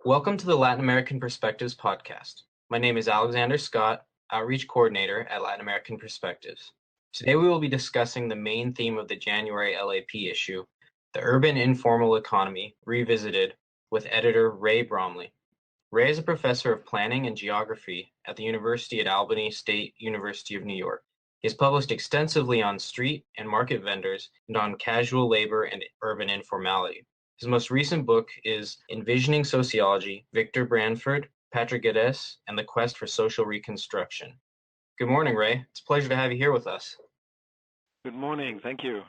Welcome to the Latin American Perspectives podcast. My name is Alexander Scott, Outreach Coordinator at Latin American Perspectives. Today we will be discussing the main theme of the January LAP issue, the urban informal economy revisited, with editor Ray Bromley. Ray is a professor of planning and geography at the University at Albany State University of New York. He has published extensively on street and market vendors and on casual labor and urban informality. His most recent book is Envisioning Sociology, Victor Branford, Patrick Geddes, and the Quest for Social Reconstruction. Good morning, Ray. It's a pleasure to have you here with us. Good morning. Thank you.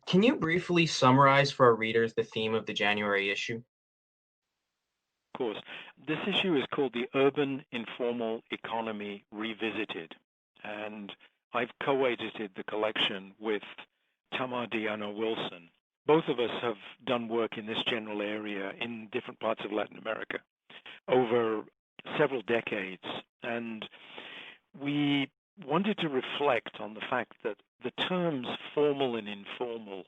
Can you briefly summarize for our readers the theme of the January issue? Of course. This issue is called the Urban Informal Economy Revisited, and I've co-edited the collection with Tamara Wilson. Both of us have done work in this general area in different parts of Latin America over several decades, and we wanted to reflect on the fact that the terms formal and informal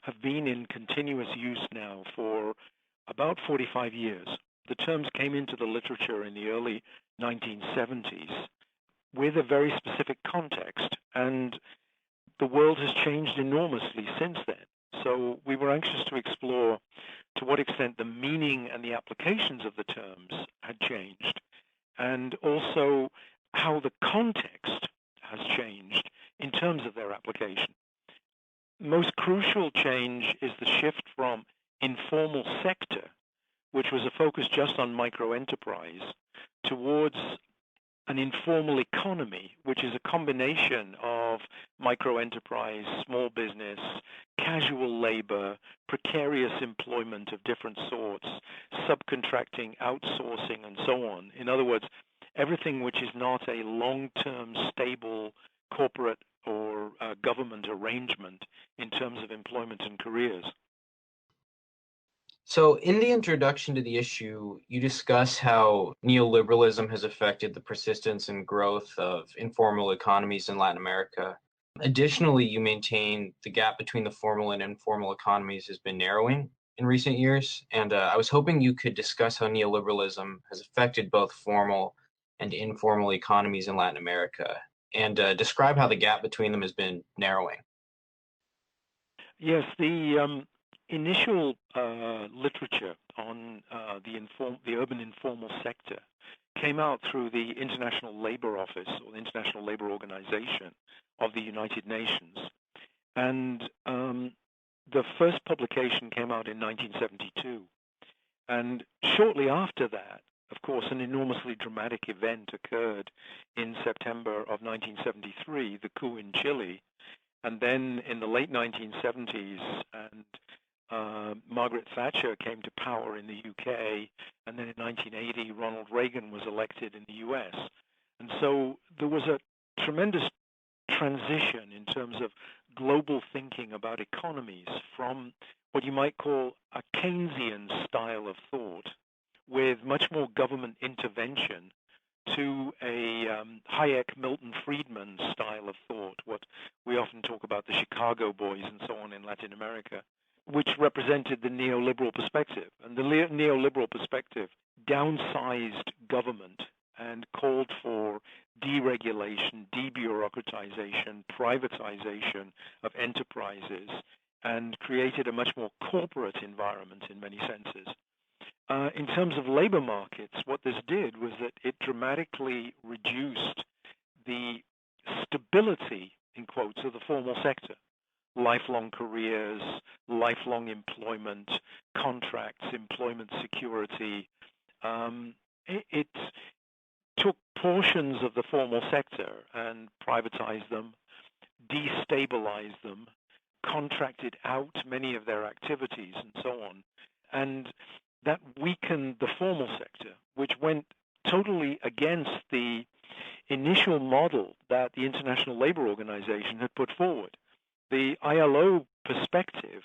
have been in continuous use now for about 45 years. The terms came into the literature in the early 1970s with a very specific context, and the world has changed enormously since then. So we were anxious to explore to what extent the meaning and the applications of the terms had changed, and also how the context has changed in terms of their application. Most crucial change is the shift from informal sector, which was a focus just on microenterprise, towards an informal economy, which is a combination of microenterprise, small business, casual labor, precarious employment of different sorts, subcontracting, outsourcing, and so on. In other words, everything which is not a long-term, stable corporate or government arrangement in terms of employment and careers. So in the introduction to the issue, you discuss how neoliberalism has affected the persistence and growth of informal economies in Latin America. Additionally, you maintain the gap between the formal and informal economies has been narrowing in recent years, and I was hoping you could discuss how neoliberalism has affected both formal and informal economies in Latin America, and describe how the gap between them has been narrowing. Yes, the initial literature on the urban informal sector came out through the International Labor Office, or the International Labor Organization of the United Nations. And the first publication came out in 1972. And shortly after that, of course, an enormously dramatic event occurred in September of 1973, the coup in Chile. And then in the late 1970s, and Margaret Thatcher came to power in the UK, and then in 1980, Ronald Reagan was elected in the US. And so there was a tremendous transition in terms of global thinking about economies from what you might call a Keynesian style of thought, with much more government intervention, to a Hayek, Milton Friedman style of thought, what we often talk about the Chicago boys and so on in Latin America, which represented the neoliberal perspective. And the neoliberal perspective downsized government and called for deregulation, debureaucratization, privatization of enterprises, and created a much more corporate environment in many senses. In terms of labor markets, what this did was that it dramatically reduced the stability, in quotes, of the formal sector. Lifelong careers, lifelong employment, contracts, employment security. It took portions of the formal sector and privatized them, destabilized them, contracted out many of their activities, and so on. And that weakened the formal sector, which went totally against the initial model that the International Labor Organization had put forward. The ILO perspective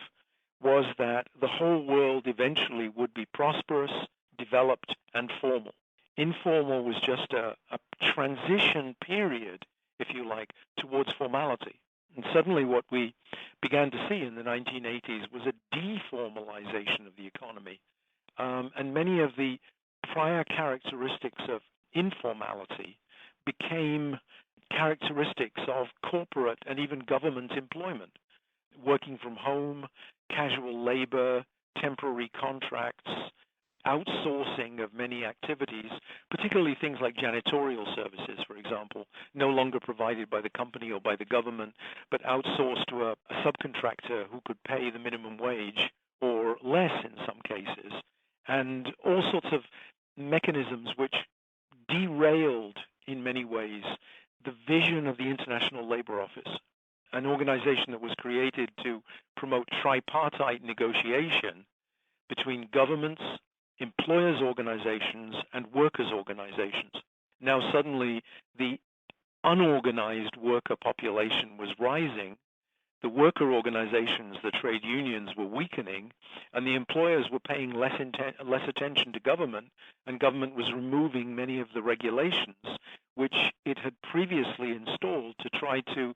was that the whole world eventually would be prosperous, developed, and formal. Informal was just a transition period, if you like, towards formality. And suddenly what we began to see in the 1980s was a deformalization of the economy. And many of the prior characteristics of informality became characteristics of corporate and even government employment. Working from home, casual labor, temporary contracts, outsourcing of many activities, particularly things like janitorial services, for example, no longer provided by the company or by the government, but outsourced to a subcontractor who could pay the minimum wage or less in some cases, and all sorts of mechanisms which derailed, in many ways, the vision of the International Labor Office, an organization that was created to promote tripartite negotiation between governments, employers' organizations, and workers' organizations. Now suddenly the unorganized worker population was rising, the worker organizations, the trade unions were weakening, and the employers were paying less attention to government, and government was removing many of the regulations which it had previously installed to try to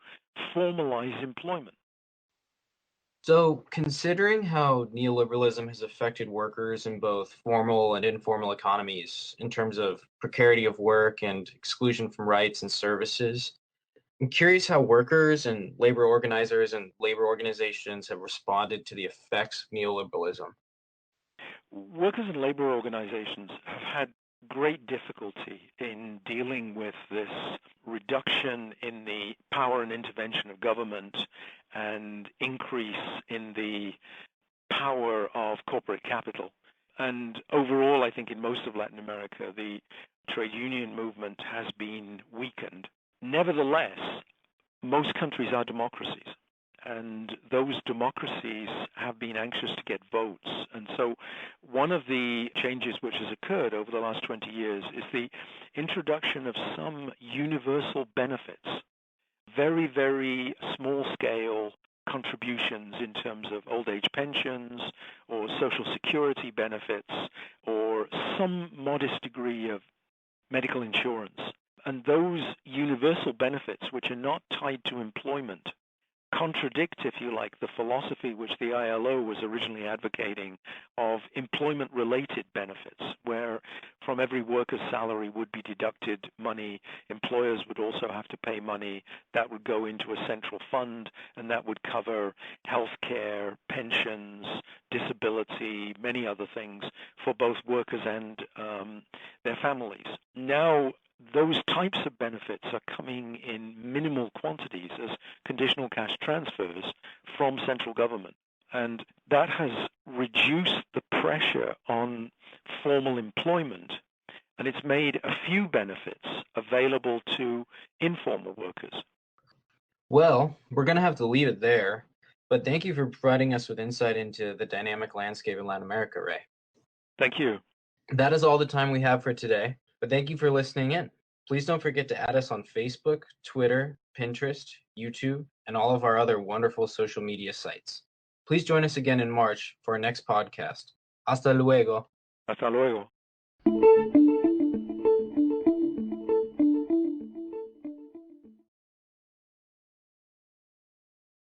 formalize employment. So, considering how neoliberalism has affected workers in both formal and informal economies in terms of precarity of work and exclusion from rights and services, I'm curious how workers and labor organizers and labor organizations have responded to the effects of neoliberalism. Workers and labor organizations have had great difficulty in dealing with this reduction in the power and intervention of government and increase in the power of corporate capital. And overall, I think in most of Latin America, the trade union movement has been weakened. Nevertheless, most countries are democracies, and those democracies have been anxious to get votes. And so one of the changes which has occurred over the last 20 years is the introduction of some universal benefits, very, very small-scale contributions in terms of old age pensions or social security benefits or some modest degree of medical insurance. And those universal benefits, which are not tied to employment, contradict, if you like, the philosophy which the ILO was originally advocating of employment-related benefits, where from every worker's salary would be deducted money. Employers would also have to pay money that would go into a central fund, and that would cover health care, pensions, disability, many other things for both workers and their families. Now, those types of benefits are coming in minimal quantities as conditional cash transfers from central government. And that has reduced the pressure on formal employment, and it's made a few benefits available to informal workers. Well, we're going to have to leave it there, but thank you for providing us with insight into the dynamic landscape in Latin America, Ray. Thank you. That is all the time we have for today, but thank you for listening in. Please don't forget to add us on Facebook, Twitter, Pinterest, YouTube, and all of our other wonderful social media sites. Please join us again in March for our next podcast. Hasta luego. Hasta luego.